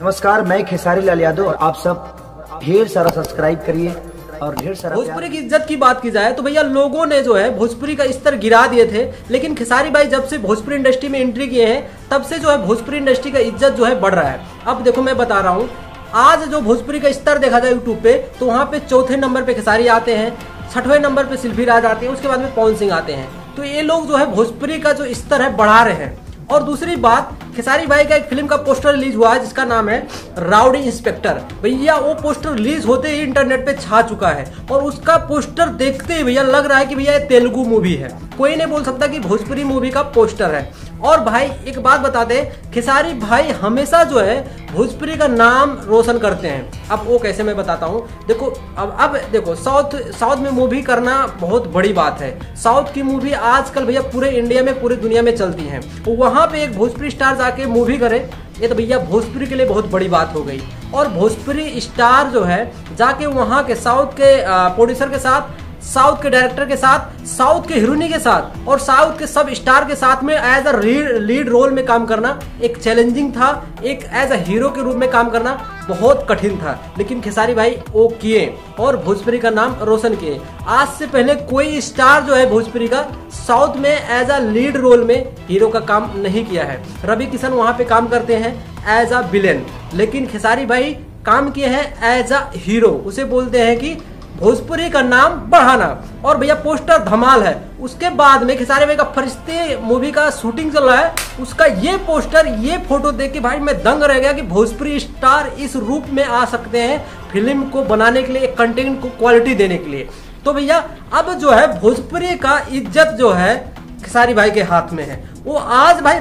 नमस्कार, मैं खेसारी लाल यादव और आप सब ढेर सारा सब्सक्राइब करिए और ढेर सारा। भोजपुरी की इज्जत की बात की जाए तो भैया लोगों ने जो है भोजपुरी का स्तर गिरा दिए थे, लेकिन खेसारी भाई जब से भोजपुरी इंडस्ट्री में एंट्री किए हैं तब से जो है भोजपुरी इंडस्ट्री का इज्जत जो है बढ़ रहा है। अब देखो मैं बता रहा हूँ, आज जो भोजपुरी का स्तर देखा जाए यूट्यूब पे तो वहाँ पे चौथे नंबर पे खेसारी आते हैं, 6वें नंबर पे शिल्पी राज आते हैं, उसके बाद में पवन सिंह आते हैं। तो ये लोग जो है भोजपुरी का जो स्तर है बढ़ा रहे हैं। और दूसरी बात, खेसारी भाई का एक फिल्म का पोस्टर रिलीज हुआ है जिसका नाम है राउडी इंस्पेक्टर। भैया वो पोस्टर रिलीज होते ही इंटरनेट पे छा चुका है और उसका पोस्टर देखते ही भैया लग रहा है कि भैया ये तेलुगु मूवी है, कोई नहीं बोल सकता कि भोजपुरी मूवी का पोस्टर है। और भाई एक बात बता दे, खेसारी भाई हमेशा जो है भोजपुरी का नाम रोशन करते हैं। अब वो कैसे मैं बताता हूँ। देखो अब देखो साउथ में मूवी करना बहुत बड़ी बात है। साउथ की मूवी आजकल भैया पूरे इंडिया में पूरी दुनिया में चलती है। वहां पे एक भोजपुरी स्टार जाके मूवी करे, ये तो भैया भोजपुरी के लिए बहुत बड़ी बात हो गई। और भोजपुरी स्टार जो है जाके वहां के साउथ के प्रोड्यूसर के साथ, साउथ के डायरेक्टर के साथ, साउथ के हीरोइनी के साथ और साउथ के सब स्टार के साथ में एज अ लीड रोल में काम करना एक चैलेंजिंग था। एक एज अ हीरो के रूप में काम करना बहुत कठिन था, लेकिन खेसारी भाई वो किए और भोजपुरी का नाम रोशन किए। आज से पहले कोई स्टार जो है भोजपुरी का साउथ में एज अ लीड रोल में हीरो का काम नहीं किया है। रवि किशन वहां पे काम करते हैं एज अ विलेन, लेकिन खेसारी भाई काम किए हैं एज अ हीरो। उसे बोलते हैं कि भोजपुरी का नाम बढ़ाना। और भैया पोस्टर धमाल है। उसके बाद में खेसारी भाई का फरिश्ते मूवी का शूटिंग चल रहा है, उसका ये पोस्टर, ये फोटो देख के भाई मैं दंग रह गया कि भोजपुरी स्टार इस रूप में आ सकते हैं फिल्म को बनाने के लिए, कंटेंट को क्वालिटी देने के लिए। तो भैया अब जो है भोजपुरी का इज्जत जो है खेसारी भाई के हाथ में है। वो आज भाई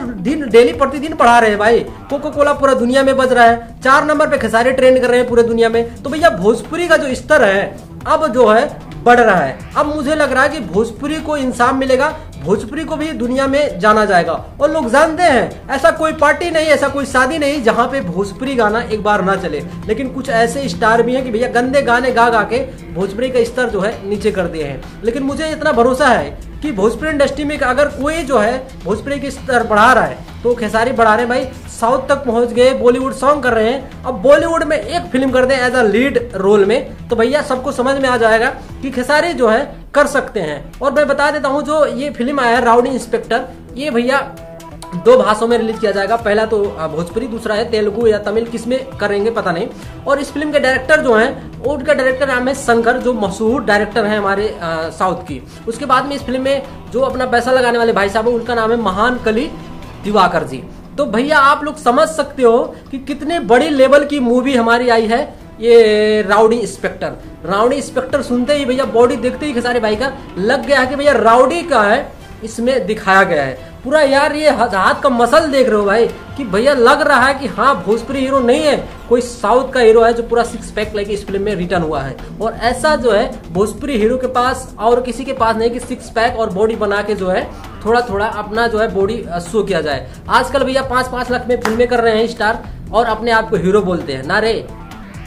डेली प्रतिदिन बढ़ा रहे हैं भाई। कोको कोला पूरा दुनिया में बज रहा है, 4 नंबर पे खेसारी ट्रेंड कर रहे हैं पूरे दुनिया में। तो भैया भोजपुरी का जो स्तर है अब जो है बढ़ रहा है। अब मुझे लग रहा है कि भोजपुरी को इंसाफ मिलेगा, भोजपुरी को भी दुनिया में जाना जाएगा। और लोग जानते हैं ऐसा कोई पार्टी नहीं, ऐसा कोई शादी नहीं जहां पे भोजपुरी गाना एक बार ना चले। लेकिन कुछ ऐसे स्टार भी हैं कि भैया गंदे गाने गा गा के भोजपुरी का स्तर जो है नीचे कर दिए हैं। लेकिन मुझे इतना भरोसा है कि भोजपुरी इंडस्ट्री में अगर कोई जो है भोजपुरी की स्तर बढ़ा रहा है तो खेसारी बढ़ा रहे हैं भाई। साउथ तक पहुंच गए, बॉलीवुड सॉन्ग कर रहे हैं। अब बॉलीवुड में एक फिल्म कर दें एज अ लीड रोल में तो भैया सबको समझ में आ जाएगा कि खेसारी जो है कर सकते हैं। और मैं बता देता हूं, जो ये फिल्म आया है राउडी इंस्पेक्टर, ये भैया 2 भाषाओं में रिलीज किया जाएगा। पहला तो भोजपुरी, दूसरा है तेलुगु या तमिल, किसमें करेंगे पता नहीं। और इस फिल्म के डायरेक्टर जो हैं, उनका डायरेक्टर नाम है शंकर, जो मशहूर डायरेक्टर हैं हमारे साउथ की। उसके बाद में इस फिल्म में जो अपना पैसा लगाने वाले भाई साहब, उनका नाम है महान कली दिवाकर जी। तो भैया आप लोग समझ सकते हो कि कितने बड़ी लेवल की मूवी हमारी आई है ये राउडी इंस्पेक्टर। राउडी इंस्पेक्टर सुनते ही भैया, बॉडी देखते ही खेसारी भाई का लग गया है कि भैया राउडी का है, इसमें दिखाया गया है पूरा। यार ये हाथ का मसल देख रहे हो भाई कि भैया लग रहा है कि हाँ भोजपुरी हीरो नहीं है, कोई साउथ का हीरो है जो पूरा 6 पैक लेके इस फिल्म में रिटर्न हुआ है। और ऐसा जो है भोजपुरी हीरो के पास और किसी के पास नहीं कि 6 पैक और बॉडी बना के जो है थोड़ा थोड़ा अपना जो है बॉडी शो किया जाए। आजकल भैया 5-5 लाख में फिल्में कर रहे हैं स्टार और अपने आप को हीरो बोलते हैं। ना रे,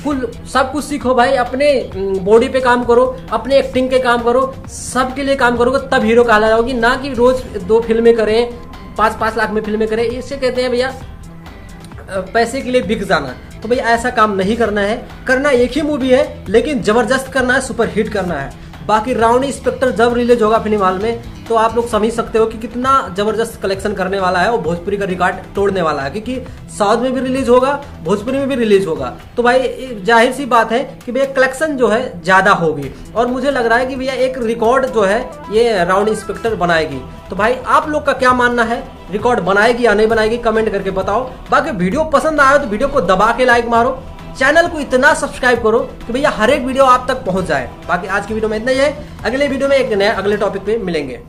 कुल सब कुछ सीखो भाई, अपने बॉडी पे काम करो, अपने एक्टिंग के काम करो, सबके लिए काम करोगे तब हीरो कहला जाओगी। ना कि रोज 2 फिल्में करें, 5-5 लाख में फिल्में करें। इससे कहते हैं भैया पैसे के लिए बिक जाना। तो भैया ऐसा काम नहीं करना है। करना एक ही मूवी है, लेकिन जबरदस्त करना है, सुपर हिट करना है। बाकी राउडी इंस्पेक्टर जब रिलीज होगा फिल्म हॉल में तो आप लोग समझ सकते हो कि कितना जबरदस्त कलेक्शन करने वाला है और भोजपुरी का रिकॉर्ड तोड़ने वाला है, क्योंकि साउथ में भी रिलीज होगा, भोजपुरी में भी रिलीज होगा। तो भाई जाहिर सी बात है कि भैया कलेक्शन जो है ज्यादा होगी और मुझे लग रहा है कि भैया एक रिकॉर्ड जो है ये राउडी इंस्पेक्टर बनाएगी। तो भाई आप लोग का क्या मानना है, रिकॉर्ड बनाएगी या नहीं बनाएगी, कमेंट करके बताओ। बाकी वीडियो पसंद आया तो वीडियो को दबा के लाइक मारो, चैनल को इतना सब्सक्राइब करो कि भैया हर एक वीडियो आप तक पहुंच जाए। बाकी आज की वीडियो में इतना ही है, अगले वीडियो में एक नया अगले टॉपिक पे मिलेंगे।